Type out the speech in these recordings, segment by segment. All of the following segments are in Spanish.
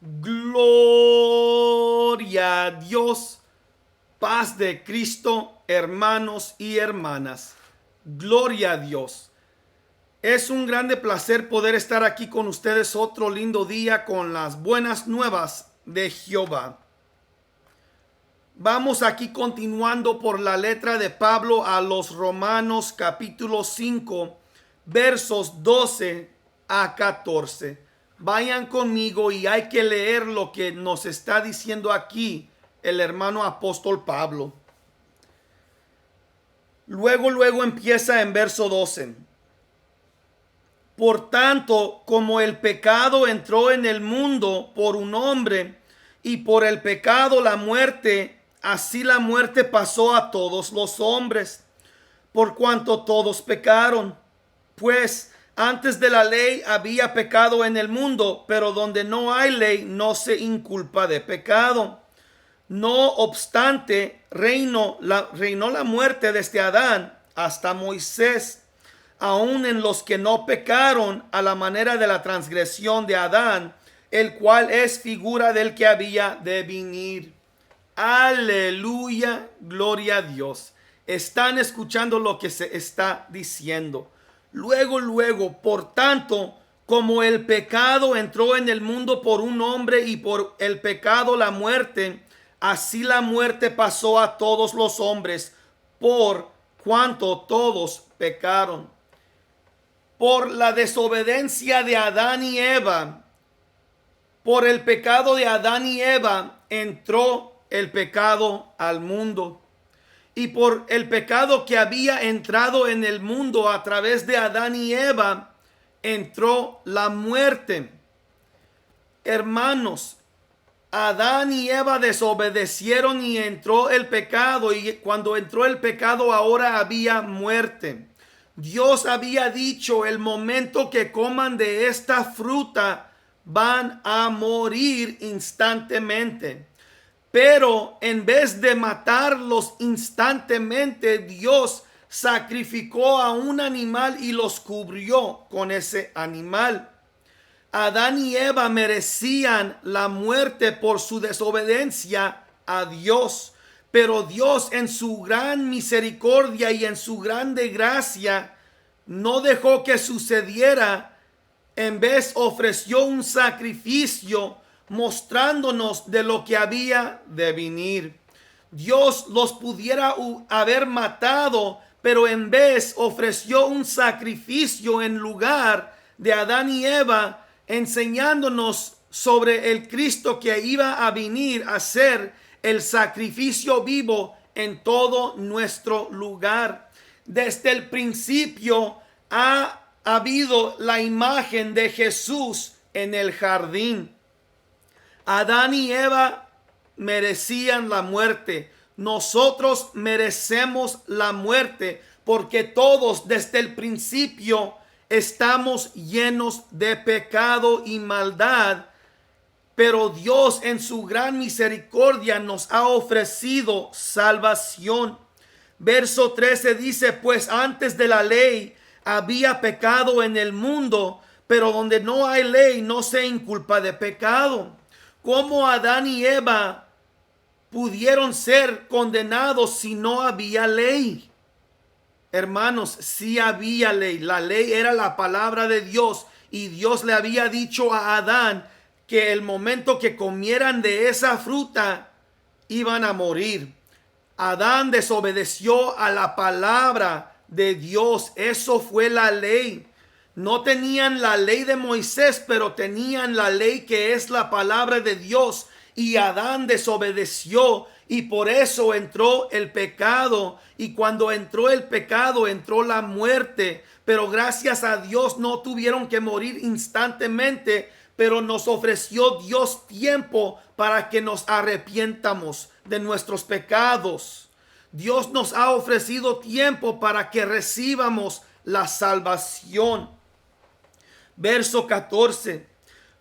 Gloria a Dios, paz de Cristo, hermanos y hermanas. Gloria a Dios. Es un grande placer poder estar aquí con ustedes otro lindo día con las buenas nuevas de Jehová. Vamos aquí continuando por la letra de Pablo a los Romanos capítulo 5 versos 12 a 14. Vayan conmigo y hay que leer lo que nos está diciendo aquí el hermano apóstol Pablo. Luego empieza en verso 12. Por tanto, como el pecado entró en el mundo por un hombre, y por el pecado la muerte, así la muerte pasó a todos los hombres, por cuanto todos pecaron. Pues antes de la ley había pecado en el mundo, pero donde no hay ley no se inculpa de pecado. No obstante, reinó la muerte desde Adán hasta Moisés, aun en los que no pecaron a la manera de la transgresión de Adán, el cual es figura del que había de venir. Aleluya, gloria a Dios. Están escuchando lo que se está diciendo. Luego, por tanto, como el pecado entró en el mundo por un hombre y por el pecado la muerte, así la muerte pasó a todos los hombres, por cuanto todos pecaron. Por la desobediencia de Adán y Eva, por el pecado de Adán y Eva, entró el pecado al mundo. Y por el pecado que había entrado en el mundo a través de Adán y Eva, entró la muerte. Hermanos, Adán y Eva desobedecieron y entró el pecado. Y cuando entró el pecado, ahora había muerte. Dios había dicho: el momento que coman de esta fruta van a morir instantáneamente. Pero en vez de matarlos instantáneamente, Dios sacrificó a un animal y los cubrió con ese animal. Adán y Eva merecían la muerte por su desobediencia a Dios, pero Dios, en su gran misericordia y en su grande gracia, no dejó que sucediera. En vez, ofreció un sacrificio mostrándonos de lo que había de venir. Dios los pudiera haber matado, pero en vez ofreció un sacrificio en lugar de Adán y Eva, enseñándonos sobre el Cristo que iba a venir a ser el sacrificio vivo en todo nuestro lugar. Desde el principio ha habido la imagen de Jesús en el jardín. Adán y Eva merecían la muerte. Nosotros merecemos la muerte porque todos desde el principio estamos llenos de pecado y maldad. Pero Dios, en su gran misericordia, nos ha ofrecido salvación. Verso 13 dice: pues antes de la ley había pecado en el mundo, pero donde no hay ley no se inculpa de pecado. ¿Cómo Adán y Eva pudieron ser condenados si no había ley? Hermanos, sí había ley. La ley era la palabra de Dios, y Dios le había dicho a Adán que el momento que comieran de esa fruta iban a morir. Adán desobedeció a la palabra de Dios. Eso fue la ley. No tenían la ley de Moisés, pero tenían la ley que es la palabra de Dios. Y Adán desobedeció, y por eso entró el pecado. Y cuando entró el pecado, entró la muerte. Pero gracias a Dios no tuvieron que morir instantáneamente, pero nos ofreció Dios tiempo para que nos arrepientamos de nuestros pecados. Dios nos ha ofrecido tiempo para que recibamos la salvación. Verso 14.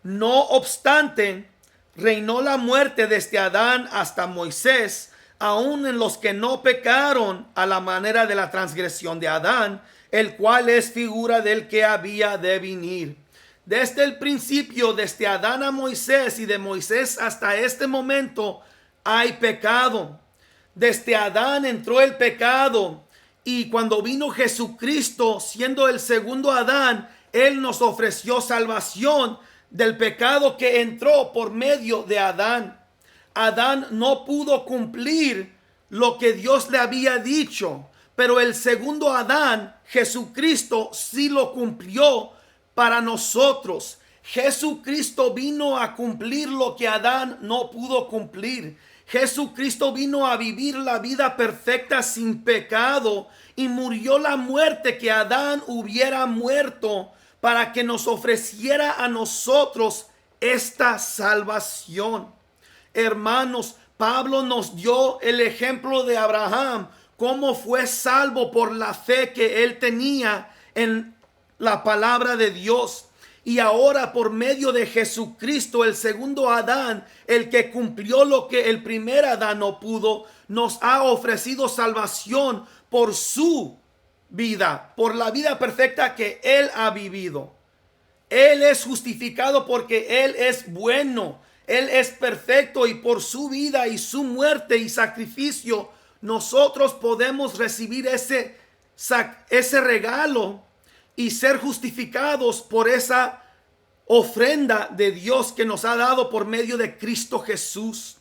No obstante, reinó la muerte desde Adán hasta Moisés, aun en los que no pecaron a la manera de la transgresión de Adán, el cual es figura del que había de venir. Desde el principio, desde Adán a Moisés y de Moisés hasta este momento, hay pecado. Desde Adán entró el pecado y cuando vino Jesucristo, siendo el segundo Adán, Él nos ofreció salvación del pecado que entró por medio de Adán. Adán no pudo cumplir lo que Dios le había dicho, pero el segundo Adán, Jesucristo, sí lo cumplió para nosotros. Jesucristo vino a cumplir lo que Adán no pudo cumplir. Jesucristo vino a vivir la vida perfecta sin pecado y murió la muerte que Adán hubiera muerto para que nos ofreciera a nosotros esta salvación. Hermanos, Pablo nos dio el ejemplo de Abraham, cómo fue salvo por la fe que él tenía en la palabra de Dios. Y ahora por medio de Jesucristo, el segundo Adán, el que cumplió lo que el primer Adán no pudo, nos ha ofrecido salvación por su vida, por la vida perfecta que él ha vivido. Él es justificado porque él es bueno, él es perfecto y por su vida y su muerte y sacrificio nosotros podemos recibir ese regalo y ser justificados por esa ofrenda de Dios que nos ha dado por medio de Cristo Jesús.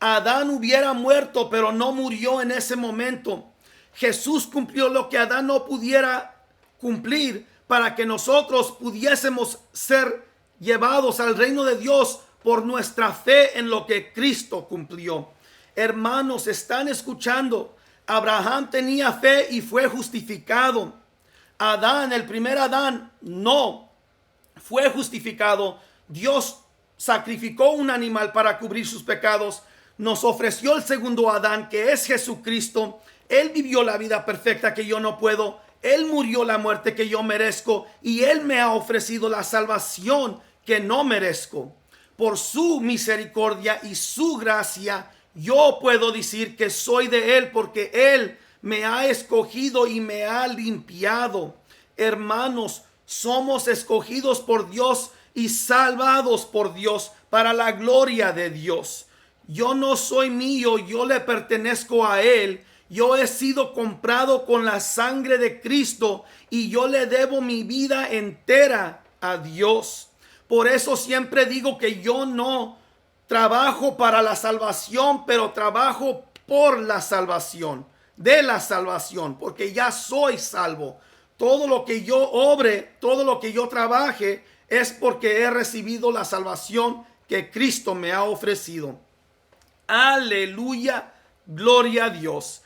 Adán hubiera muerto, pero no murió en ese momento. Jesús cumplió lo que Adán no pudiera cumplir para que nosotros pudiésemos ser llevados al reino de Dios por nuestra fe en lo que Cristo cumplió. Hermanos, están escuchando. Abraham tenía fe y fue justificado. Adán, el primer Adán, no fue justificado. Dios sacrificó un animal para cubrir sus pecados. Nos ofreció el segundo Adán, que es Jesucristo. Él vivió la vida perfecta que yo no puedo. Él murió la muerte que yo merezco. Y Él me ha ofrecido la salvación que no merezco. Por su misericordia y su gracia, yo puedo decir que soy de Él porque Él me ha escogido y me ha limpiado. Hermanos, somos escogidos por Dios y salvados por Dios para la gloria de Dios. Yo no soy mío, yo le pertenezco a Él. Yo he sido comprado con la sangre de Cristo y yo le debo mi vida entera a Dios. Por eso siempre digo que yo no trabajo para la salvación, pero trabajo por la salvación, de la salvación, porque ya soy salvo. Todo lo que yo obre, todo lo que yo trabaje, es porque he recibido la salvación que Cristo me ha ofrecido. Aleluya, gloria a Dios.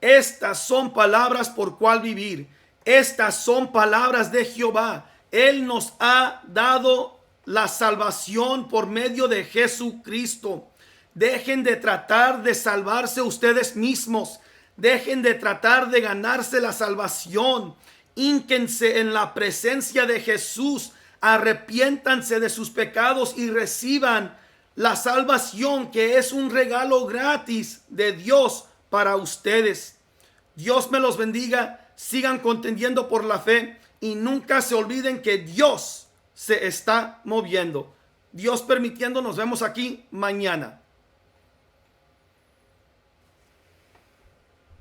Estas son palabras por cual vivir. Estas son palabras de Jehová. Él nos ha dado la salvación por medio de Jesucristo. Dejen de tratar de salvarse ustedes mismos. Dejen de tratar de ganarse la salvación. Hínquense en la presencia de Jesús. Arrepiéntanse de sus pecados y reciban la salvación, que es un regalo gratis de Dios para ustedes. Dios me los bendiga. Sigan contendiendo por la fe y nunca se olviden que Dios se está moviendo. Dios permitiendo, nos vemos aquí mañana.